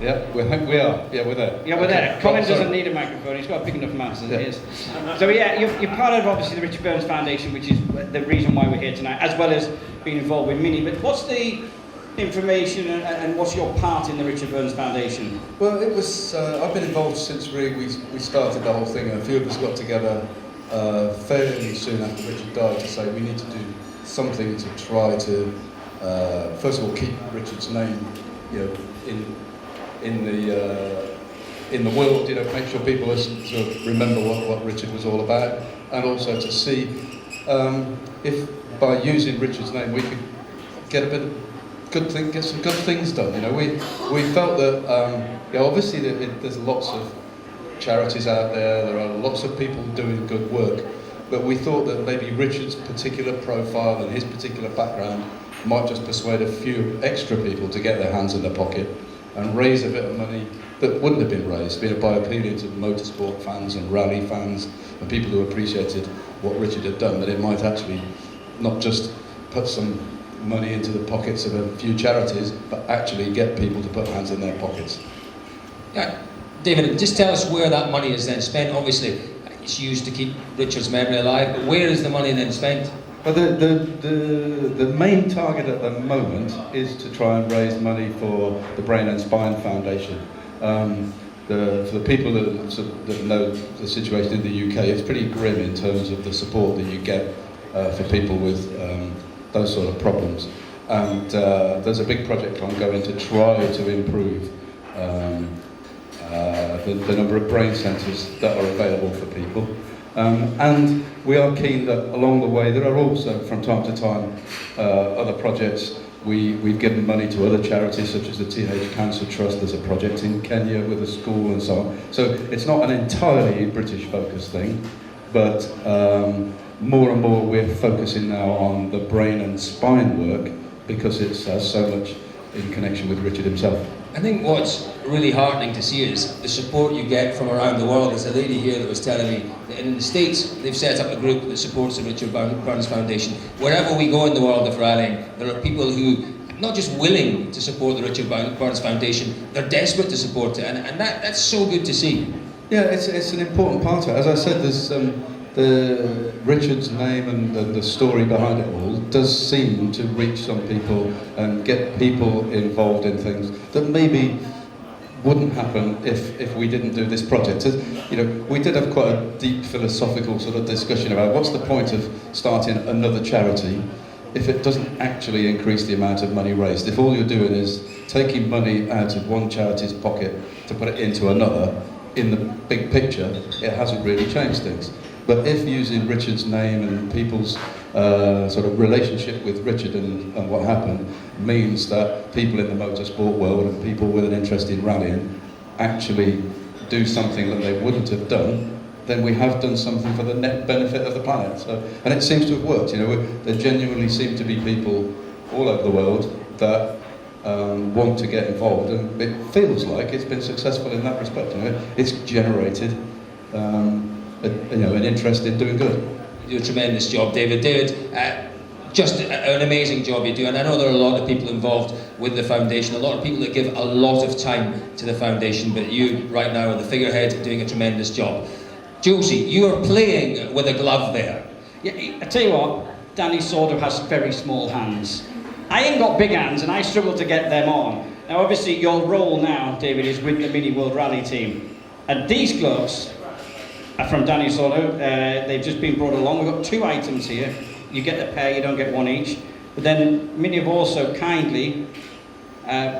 Yeah, we are. Yeah, we're there. Yeah, we're there. Okay. Colin Sorry. doesn't need a microphone. He's got a big enough mouth as it is. So yeah, you're part of obviously the Richard Burns Foundation, which is the reason why we're here tonight, as well as being involved with Mini. But what's the information and what's your part in the Richard Burns Foundation? Well, it was. I've been involved since we started the whole thing, and a few of us got together fairly soon after Richard died to say we need to do something to try to, first of all, keep Richard's name, you know, in the world, you know, make sure people sort of remember what Richard was all about, and also to see if by using Richard's name we could get get some good things done. You know, we felt that obviously there's lots of charities out there. There are lots of people doing good work, but we thought that maybe Richard's particular profile and his particular background might just persuade a few extra people to get their hands in their pocket and raise a bit of money that wouldn't have been raised, by appealing to motorsport fans and rally fans and people who appreciated what Richard had done, that it might actually not just put some money into the pockets of a few charities, but actually get people to put hands in their pockets. Yeah. David, just tell us where that money is then spent. Obviously, it's used to keep Richard's memory alive, but where is the money then spent? Well, the main target at the moment is to try and raise money for the Brain and Spine Foundation. For the people that know the situation in the UK, it's pretty grim in terms of the support that you get for people with those sort of problems. And there's a big project ongoing to try to improve the number of brain centres that are available for people. And we are keen that along the way, there are also from time to time other projects. We've given money to other charities such as the TH Cancer Trust. There's a project in Kenya with a school and so on. So it's not an entirely British focused thing, but more and more we're focusing now on the brain and spine work because it has so much in connection with Richard himself. I think what's really heartening to see is the support you get from around the world. There's a lady here that was telling me that in the States they've set up a group that supports the Richard Burns Foundation. Wherever we go in the world of rallying, there are people who are not just willing to support the Richard Burns Foundation, they're desperate to support it, and that's so good to see. Yeah, it's an important part of it. As I said, there's the Richard's name and the story behind it all does seem to reach some people and get people involved in things that maybe wouldn't happen if we didn't do this project. You know, we did have quite a deep philosophical sort of discussion about what's the point of starting another charity if it doesn't actually increase the amount of money raised. If all you're doing is taking money out of one charity's pocket to put it into another, in the big picture, it hasn't really changed things. But if using Richard's name and people's sort of relationship with Richard and what happened means that people in the motorsport world and people with an interest in rallying actually do something that they wouldn't have done, then we have done something for the net benefit of the planet. So, and it seems to have worked. You know, there genuinely seem to be people all over the world that want to get involved, and it feels like it's been successful in that respect. You know, it's generated an interest in doing good. You do a tremendous job, David. David, just an amazing job you do, and I know there are a lot of people involved with the foundation, a lot of people that give a lot of time to the foundation, but you right now are the figurehead doing a tremendous job. Josie, you are playing with a glove there. Yeah, I tell you what, Danny sort of has very small hands. I ain't got big hands and I struggle to get them on. Now obviously your role now, David, is with the Mini World Rally team. And these gloves are from Danny Soto. They've just been brought along. We've got two items here. You get the pair, you don't get one each. But then Mini have also kindly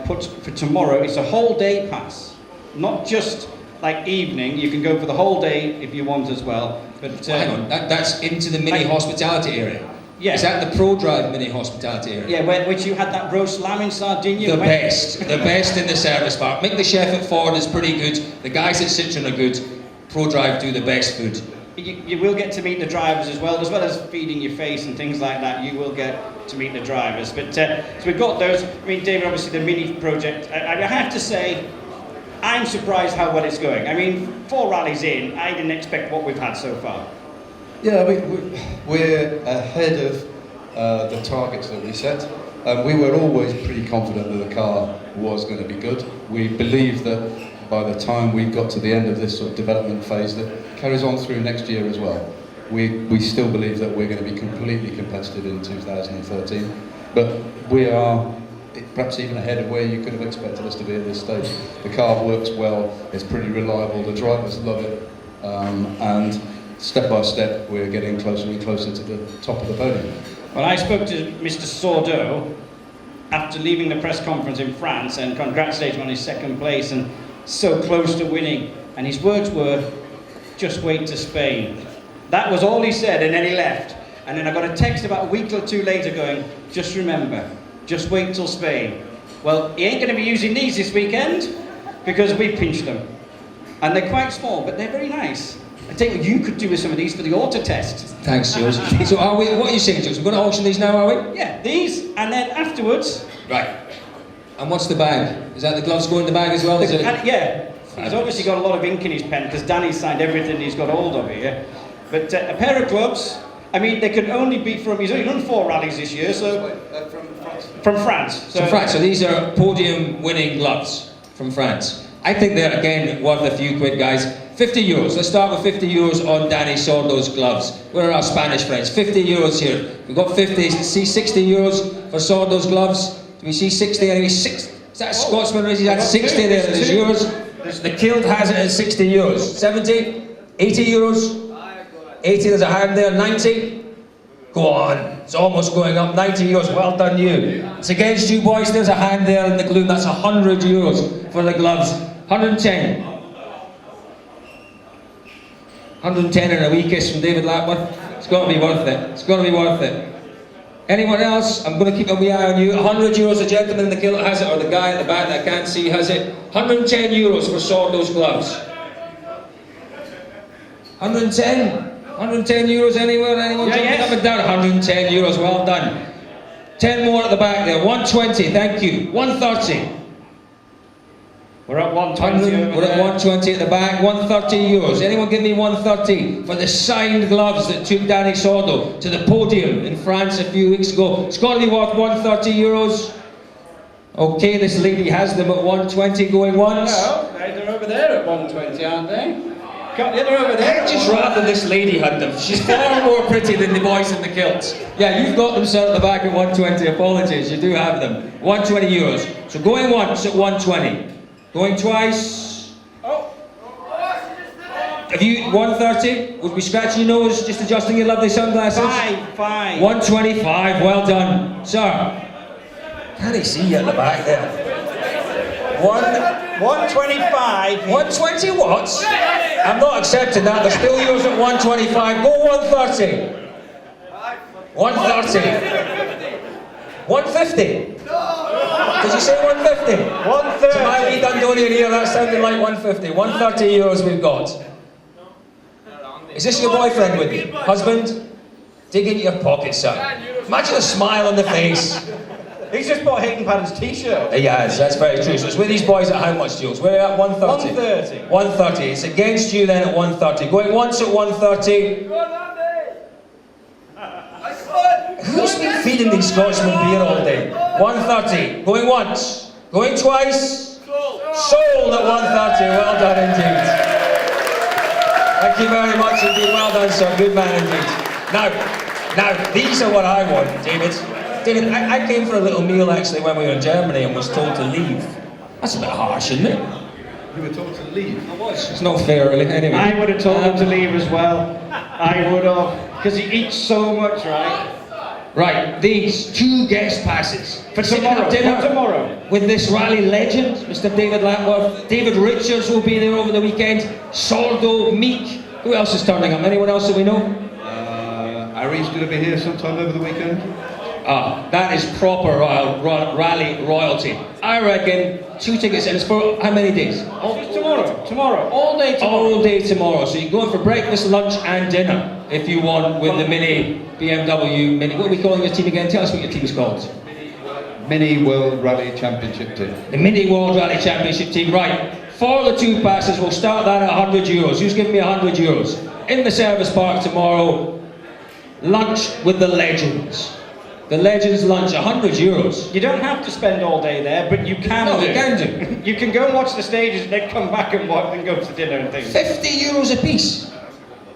put for tomorrow, it's a whole day pass. Not just like evening, you can go for the whole day if you want as well. But hang on, that's into the Mini hospitality area. Yeah. Is that the Pro Drive Mini hospitality area? Yeah, which you had that roast lamb in Sardinia. The best in the service park. Mick the chef at Ford is pretty good. The guys at Citroen are good. Pro Drive do the best food. You will get to meet the drivers as as feeding your face and things like that. You will get to meet the drivers. But so we've got those. I mean, David, obviously the Mini project. I have to say, I'm surprised how well it's going. I mean, 4 rallies in, I didn't expect what we've had so far. Yeah, we're ahead of the targets that we set. We were always pretty confident that the car was going to be good. We believe that by the time we got to the end of this sort of development phase that carries on through next year as well, we still believe that we're going to be completely competitive in 2013. But we are perhaps even ahead of where you could have expected us to be at this stage. The car works well, it's pretty reliable, the drivers love it, and step by step we're getting closer and closer to the top of the podium. Well, I spoke to Mr. Sordo after leaving the press conference in France and congratulated him on his second place and so close to winning. And his words were, just wait to Spain. That was all he said, and then he left. And then I got a text about a week or two later going, just remember, just wait till Spain. Well, he ain't going to be using these this weekend because we pinched them. And they're quite small, but they're very nice. I tell you what you could do with some of these for the auto test. Thanks, Jules. So are we, what are you saying, Jules? We're going to auction these now, are we? Yeah, these, and then afterwards... Right. And what's the bag? Is that the gloves go in the bag as well? Yeah. He's obviously got a lot of ink in his pen because Danny signed everything he's got hold of here. But a pair of gloves, I mean, they can only be from... He's only done 4 rallies this year, so... From France. From France. So these are podium-winning gloves from France. I think they're, again, worth a few quid, guys. 50 euros. Let's start with 50 euros on Danny Sordo's gloves. Where are our Spanish friends? 50 euros here. We've got 50. See 60 euros for Sordo's gloves. Do we see 60? Anyway, is that a Scotsman? Is that 60 there? There's euros. The kilt has it at 60 euros. 70? 80 euros? 80, there's a hand there. 90? Go on. It's almost going up. 90 euros. Well done, you. It's against you, boys. There's a hand there in the gloom. That's 100 euros for the gloves. 110. 110 and a wee kiss from David Lapworth. It's got to be worth it. It's got to be worth it. Anyone else? I'm going to keep a wee eye on you. 100 euros, the gentleman in the kilt has it, or the guy at the back that I can't see has it. 110 euros for Sordo's gloves. 110? 110 euros anywhere? Anyone jumping up and down? 110 euros, well done. 10 more at the back there. 120, thank you. 130. We're at 120. We're at 120 at the back. 130 euros. Anyone give me 130 for the signed gloves that took Danny Sordo to the podium in France a few weeks ago? It's got to be worth 130 euros. Okay, this lady has them at 120 going once. Well, they're over there at 120, aren't they? They're over there. I'd just rather this lady had them. She's far more pretty than the boys in the kilts. Yeah, you've got them set at the back at 120. Apologies, you do have them. 120 euros. So going once at 120. Going twice. Oh. Have you 130? Would we scratch your nose just adjusting your lovely sunglasses? 5. 125. Well done, sir. Can I see you at the back there? 125. 120 what? I'm not accepting that. They're still yours at 125. Go 130. 130. 150. Did you say 150? 130. To my wee Dundonian ear, that sounded like 150. 130 euros we've got. Is this your boyfriend with you? Husband? Dig into your pocket, sir. Imagine a smile on the face. He's just bought Hayden Padden's t-shirt. He has, that's very true. So it's with these boys at how much, Jules? We're at 130. 130. 130. It's against you then at 130. Going once at 130. Who's been feeding these Scotchmen beer all day? 130. Going once. Going twice. Sold at 130. Well done indeed. Thank you very much indeed. Well done, sir. Good man indeed. Now, these are what I want, David. David, I came for a little meal actually when we were in Germany and was told to leave. That's a bit harsh, isn't it? You were told to leave? I was. It's not fair, really. Anyway. I would have told him to leave as well. I would have. Because he eats so much, right? Right, these 2 guest passes For tomorrow. dinner For tomorrow. with this rally legend, Mr. David Lapworth. David Richards will be there over the weekend. Sordo, Meek. Who else is turning up? Anyone else that we know? Ari's going to be here sometime over the weekend. Ah, that is proper rally royalty. I reckon 2 tickets, and it's for how many days? Tomorrow. All day tomorrow. All day tomorrow. So you go in for breakfast, lunch, and dinner if you want with the mini BMW mini. What are we calling your team again? Tell us what your team's called. Mini World Rally Championship team. The Mini World Rally Championship team, right. For the 2 passes, we'll start that at 100 euros. Who's giving me 100 euros? In the service park tomorrow, lunch with the legends. The Legends Lunch, €100. You don't have to spend all day there, but you can No, do. you can do. You can go and watch the stages and then come back and go to dinner and things. €50 a piece.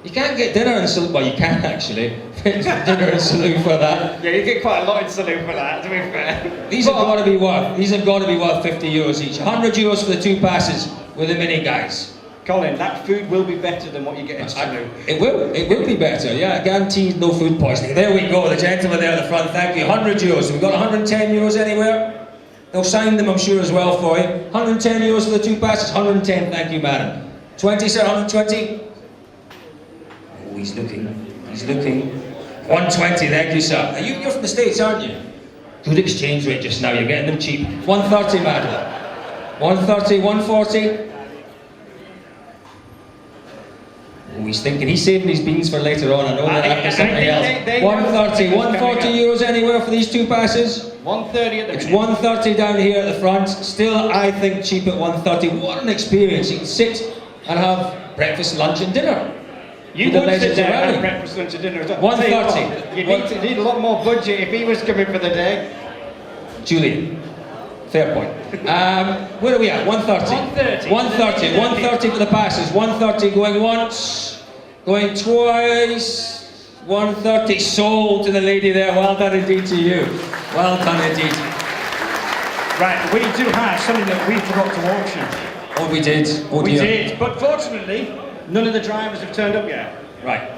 You can't get dinner in Salou. Well, you can actually. Dinner in Salou for that. Yeah, you get quite a lot in Salou for that, to be fair. These have got to be worth €50 each. €100 for the 2 passes with the mini guys. Colin, that food will be better than what you get in Salou. It will be better, yeah, guaranteed no food poisoning. There we go, the gentleman there at the front, thank you. €100, we've got €110 anywhere. They'll sign them, I'm sure, as well for you. €110 for the 2 passes, 110, thank you, madam. 20, sir, 120? Oh, he's looking. 120, thank you, sir. You're from the States, aren't you? Good exchange rate just now, you're getting them cheap. 130, madam. 130, 140. Oh, he's thinking, he's saving his beans for later on, I know that after something else. 130, €140 anywhere for these 2 passes? 130 at the It's minute. 130 down here at the front. Still, I think, cheap at 130. What an experience. You can sit and have breakfast, lunch and dinner. You The would sit Legends there of and Rally. have breakfast, lunch and dinner. 130. You need a lot more budget if he was coming for the day. Julian, fair point. Where are we at? 130. 130. 130. 130 for the passes. 130 going once, going twice. 130 sold to the lady there. Well done indeed to you. Well done indeed. Right, we do have something that we forgot to auction. Oh, we did. Oh, We dear. did, but fortunately, none of the drivers have turned up yet. Right.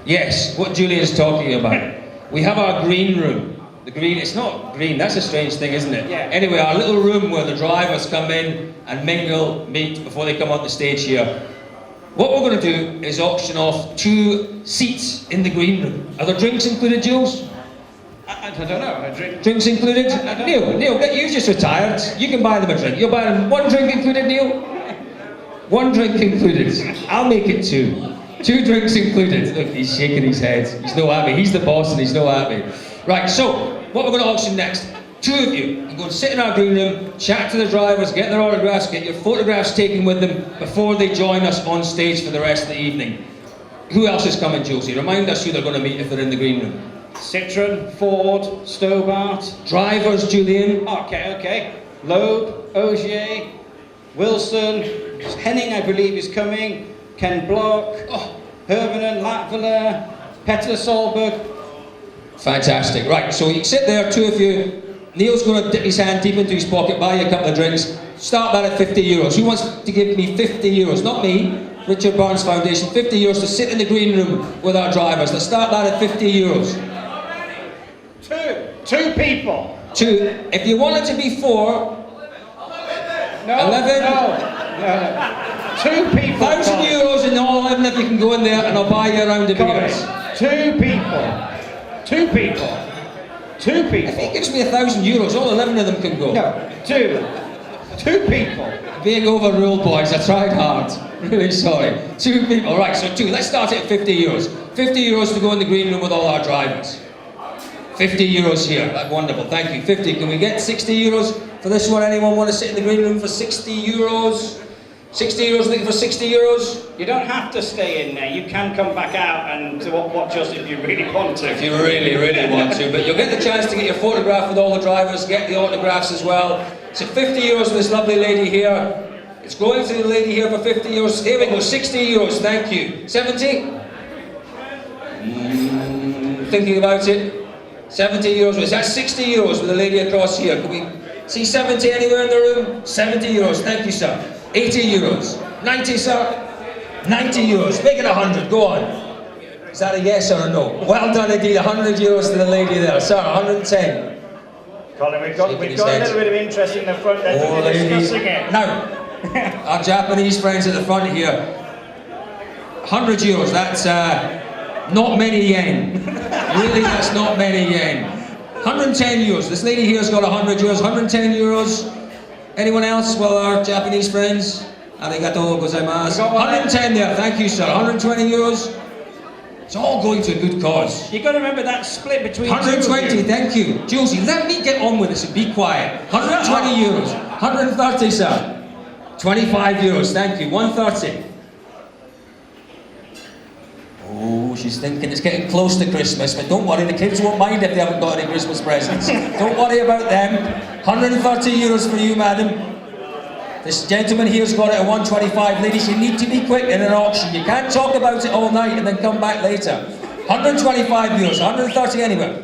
Yes, what Julian's talking about. We have our green room. The green, it's not green, that's a strange thing, isn't it? Yeah. Anyway, our little room where the drivers come in and mingle, meet before they come on the stage here. What we're going to do is auction off 2 seats in the green room. Are there drinks included, Jules? I don't know, I drink. Drinks included? I don't Neil, you just retired. You can buy them a drink. You'll buy them 1 drink included, Neil? 1 drink included. I'll make it 2. 2 drinks included. Look, he's shaking his head. He's no happy. He's the boss and he's no happy. Right, so, what we're going to auction next. 2 of you can go and sit in our green room, chat to the drivers, get their autographs, get your photographs taken with them before they join us on stage for the rest of the evening. Who else is coming, Josie? Remind us who they're going to meet if they're in the green room. Citroen, Ford, Stobart. Drivers, Julian. Okay. Loeb, Ogier, Wilson, Henning, I believe, is coming. Ken Block, Hermanen, Latvala, Petter Solberg. Fantastic. Right, so you sit there, 2 of you. Neil's going to dip his hand deep into his pocket, buy you a couple of drinks. Start that at €50. Who wants to give me €50? Not me. Richard Barnes Foundation. €50 to sit in the green room with our drivers. Let's start that at €50. 2 people. 2. If you want it to be 4, No. 11. No. 2 people. €1,000 in all 11 if you can go in there and I'll buy you a round of beers. 2 people. 2 people. 2 people. If he gives me €1,000, all 11 of them can go. No. 2 people. Being overruled, boys, I tried hard. Really sorry. 2 people. Right, so 2. Let's start at €50. €50 to go in the green room with all our drivers. €50 here. That's wonderful. Thank you. 50. Can we get €60 for this one? Anyone want to sit in the green room for €60? €60 looking for €60? You don't have to stay in there. You can come back out and watch us if you really want to. If you really, really want to. But you'll get the chance to get your photograph with all the drivers, get the autographs as well. So €50 for this lovely lady here. It's going to the lady here for €50. Here we go, €60. Thank you. 70? Thinking about it. €70. Is that €60 with the lady across here? Can we see 70 anywhere in the room? €70. Thank you, sir. €80. 90, sir. €90. Make it 100. Go on. Is that a yes or a no? Well done indeed. €100 to the lady there. Sir, 110. Colin, we've got a little bit of interest in the front there. Oh, We're ladies. discussing it. Now, our Japanese friends at the front here. €100. That's not many yen. Really, that's not many yen. €110. This lady here's got €100. €110. Anyone else? Well, our Japanese friends. Arigatou gozaimasu. 110 there. Thank you, sir. €120. It's all going to a good cause. You've got to remember that split between 120, 2 of you. thank you. Josie, let me get on with this and be quiet. €120. 130, sir. €25, thank you. 130. Oh, Oh, she's thinking it's getting close to Christmas, but don't worry, the kids won't mind if they haven't got any Christmas presents. Don't worry about them. 130 euros for you, madam. This gentleman here's got it at 125. Ladies, you need to be quick in an auction. You can't talk about it all night and then come back later. 125 euros, 130 anywhere.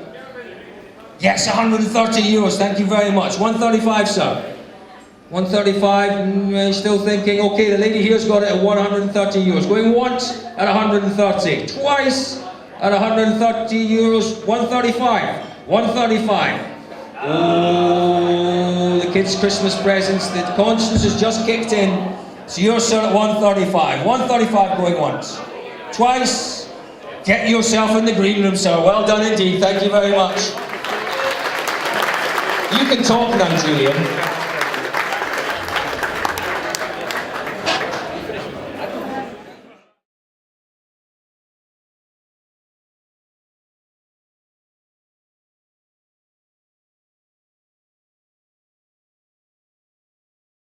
Yes, 130 euros, thank you very much. 135, sir. 135, still thinking. Okay, the lady here's got it at 130 euros. Going once at 130. Twice at 130 euros. 135. 135. Oh, the kids' Christmas presents. The Constance has just kicked in. So you're, sir, at 135. 135 going once. Twice. Get yourself in the green room, sir. Well done indeed. Thank you very much. You can talk now, Julian.